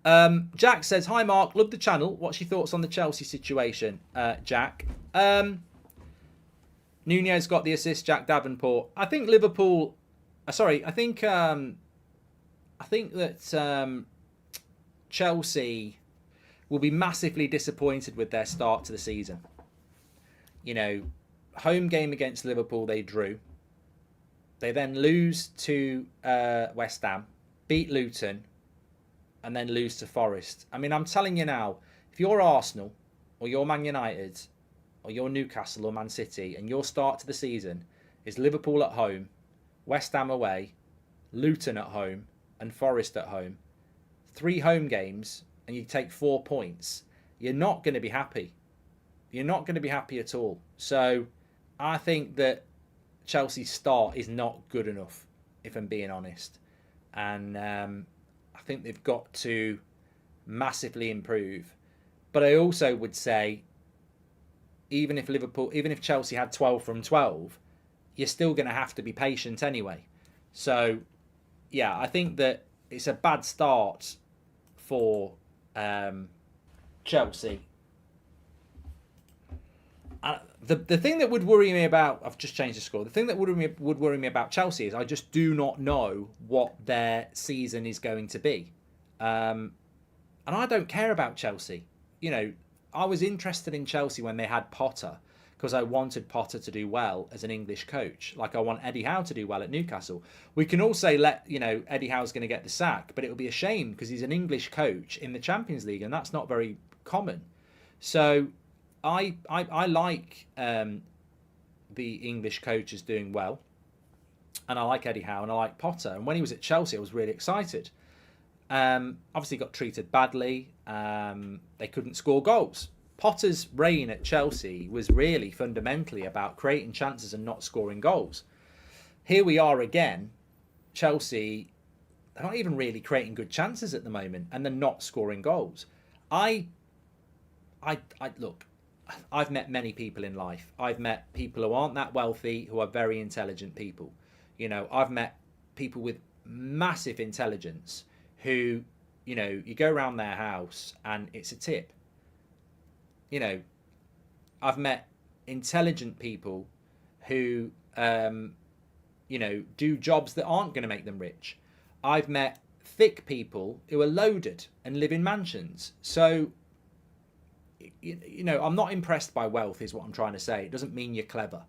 Jack says, "Hi Mark, love the channel. What's your thoughts on the Chelsea situation, Jack?" Nunez got the assist. Jack Davenport. I think Liverpool. Sorry, I think that Chelsea will be massively disappointed with their start to the season. You know, home game against Liverpool they drew. They then lose to West Ham, beat Luton, and then lose to Forest. I mean, I'm telling you now, if you're Arsenal or you're Man United or you're Newcastle or Man City and your start to the season is Liverpool at home, West Ham away, Luton at home, and Forest at home, 3 home games, and you take 4 points, you're not going to be happy. You're not going to be happy at all. So I think that Chelsea's start is not good enough, if I'm being honest. And I think they've got to massively improve. But I also would say, even if Chelsea had 12 from 12, you're still going to have to be patient anyway. So, yeah, I think that it's a bad start for Chelsea. The thing that would worry me about, I've just changed the score. The thing that would worry me about Chelsea is I just do not know what their season is going to be. And I don't care about Chelsea. You know, I was interested in Chelsea when they had Potter because I wanted Potter to do well as an English coach. Like I want Eddie Howe to do well at Newcastle. We can all say, Eddie Howe's going to get the sack, but it will be a shame because he's an English coach in the Champions League and that's not very common. So I like the English coaches doing well, and I like Eddie Howe and I like Potter. And when he was at Chelsea, I was really excited. Obviously, got treated badly. They couldn't score goals. Potter's reign at Chelsea was really fundamentally about creating chances and not scoring goals. Here we are again. Chelsea, they're not even really creating good chances at the moment, and they're not scoring goals. I look. I've met many people in life. I've met people who aren't that wealthy, who are very intelligent people. You know, I've met people with massive intelligence who, you know, you go around their house and it's a tip. You know, I've met intelligent people who, do jobs that aren't going to make them rich. I've met thick people who are loaded and live in mansions. So, I'm not impressed by wealth is what I'm trying to say. It doesn't mean you're clever.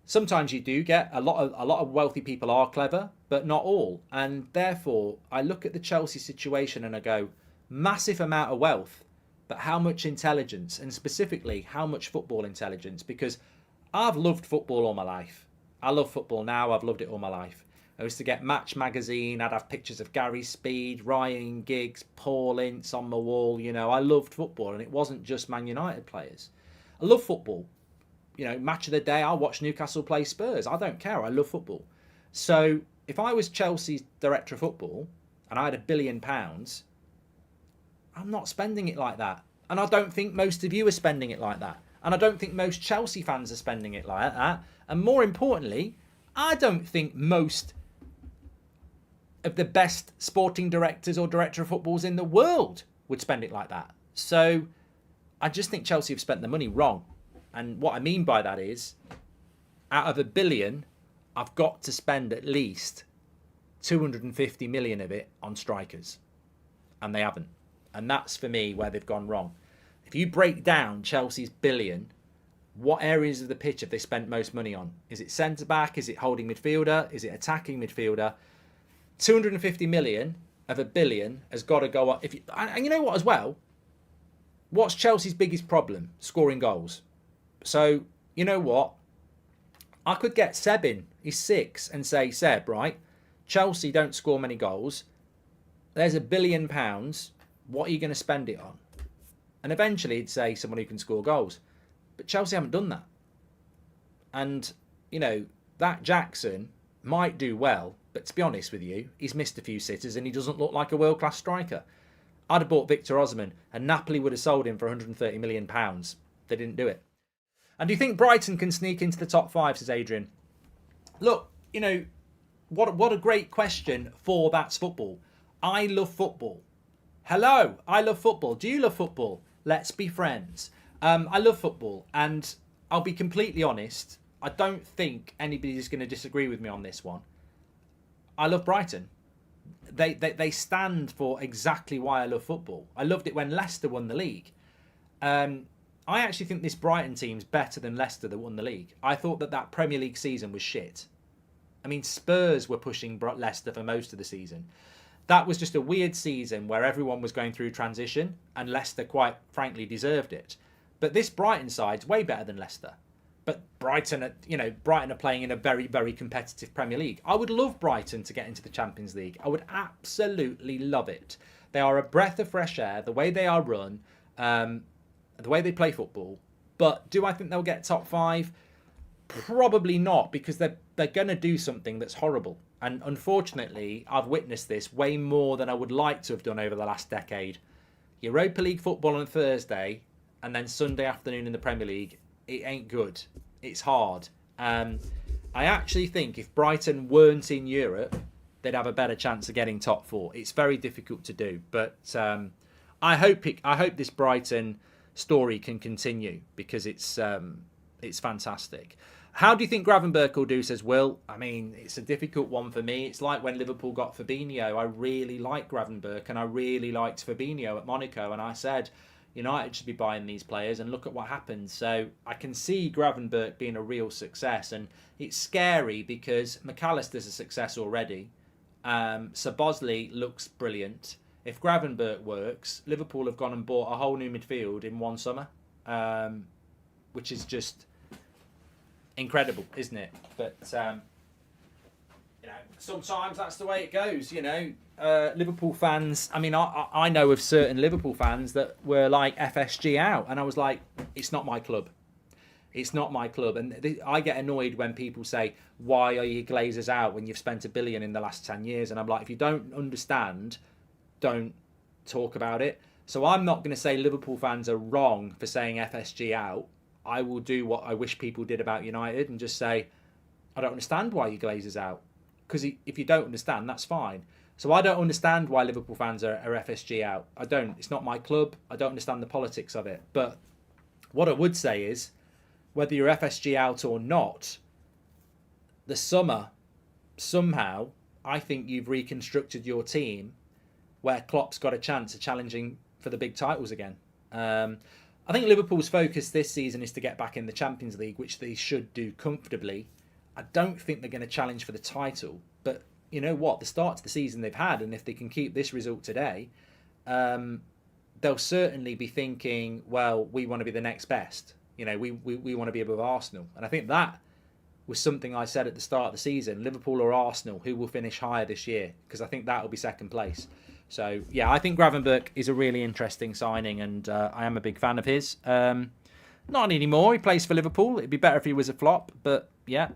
Sometimes you do get a lot of wealthy people are clever, but not all. And therefore, I look at the Chelsea situation and I go, massive amount of wealth, but how much intelligence, and specifically how much football intelligence? Because I've loved football all my life. I love football now. I've loved it all my life. I used to get Match magazine. I'd have pictures of Gary Speed, Ryan Giggs, Paul Ince on my wall. You know, I loved football, and it wasn't just Man United players. I love football. You know, match of the day, I'll watch Newcastle play Spurs. I don't care. I love football. So if I was Chelsea's director of football and I had £1 billion, I'm not spending it like that. And I don't think most of you are spending it like that. And I don't think most Chelsea fans are spending it like that. And more importantly, I don't think most of the best sporting directors or director of footballs in the world would spend it like that. So I just think Chelsea have spent the money wrong. And what I mean by that is, out of £1 billion, I've got to spend at least 250 million of it on strikers. And they haven't. And that's, for me, where they've gone wrong. If you break down Chelsea's billion, what areas of the pitch have they spent most money on? Is it centre-back? Is it holding midfielder? Is it attacking midfielder? 250 million of £1 billion has got to go up. And you know what as well? What's Chelsea's biggest problem? Scoring goals. So, you know what? I could get Seb in. He's 6 and say, Seb, right? Chelsea don't score many goals. There's £1 billion. What are you going to spend it on? And eventually he'd say someone who can score goals. But Chelsea haven't done that. And, you know, that Jackson might do well. But to be honest with you, he's missed a few sitters and he doesn't look like a world-class striker. I'd have bought Victor Osimhen and Napoli would have sold him for £130 million. They didn't do it. And do you think Brighton can sneak into the top 5, says Adrian? Look, you know, what a great question for That's Football. I love football. Hello, I love football. Do you love football? Let's be friends. I love football, and I'll be completely honest. I don't think anybody's going to disagree with me on this one. I love Brighton. They stand for exactly why I love football. I loved it when Leicester won the league. I actually think this Brighton team's better than Leicester that won the league. I thought that Premier League season was shit. I mean, Spurs were pushing Leicester for most of the season. That was just a weird season where everyone was going through transition, and Leicester, quite frankly, deserved it. But this Brighton side's way better than Leicester. But Brighton are playing in a very, very competitive Premier League. I would love Brighton to get into the Champions League. I would absolutely love it. They are a breath of fresh air, the way they are run, the way they play football. But do I think they'll get top 5? Probably not, because they're going to do something that's horrible. And unfortunately, I've witnessed this way more than I would like to have done over the last decade. Europa League football on Thursday, and then Sunday afternoon in the Premier League, it ain't good. It's hard. I actually think if Brighton weren't in Europe, they'd have a better chance of getting top 4. It's very difficult to do, but I hope this Brighton story can continue, because it's fantastic. How do you think Gravenberch will do, says Will? I mean, it's a difficult one for me. It's like when Liverpool got Fabinho. I really like Gravenberch, and I really liked Fabinho at Monaco, and I said United should be buying these players, and look at what happened. So I can see Gravenberch being a real success, and it's scary because McAllister's a success already. Bosley looks brilliant. If Gravenberch works, Liverpool have gone and bought a whole new midfield in one summer, which is just incredible, isn't it? But sometimes that's the way it goes. Liverpool fans. I mean, I know of certain Liverpool fans that were like FSG out, and I was like, it's not my club. It's not my club. And I get annoyed when people say, why are you Glazers out when you've spent $1 billion in the last 10 years? And I'm like, if you don't understand, don't talk about it. So I'm not going to say Liverpool fans are wrong for saying FSG out. I will do what I wish people did about United and just say, I don't understand why you Glazers out. Because if you don't understand, that's fine. So I don't understand why Liverpool fans are FSG out. I don't. It's not my club. I don't understand the politics of it. But what I would say is, whether you're FSG out or not, the summer, somehow, I think you've reconstructed your team where Klopp's got a chance of challenging for the big titles again. I think Liverpool's focus this season is to get back in the Champions League, which they should do comfortably. I don't think they're going to challenge for the title. But you know what? The start to the season they've had, and if they can keep this result today, they'll certainly be thinking, well, we want to be the next best. We want to be above Arsenal. And I think that was something I said at the start of the season. Liverpool or Arsenal, who will finish higher this year? Because I think that will be second place. So, yeah, I think Gravenberch is a really interesting signing, and I am a big fan of his. Not anymore. He plays for Liverpool. It'd be better if he was a flop. But, yeah,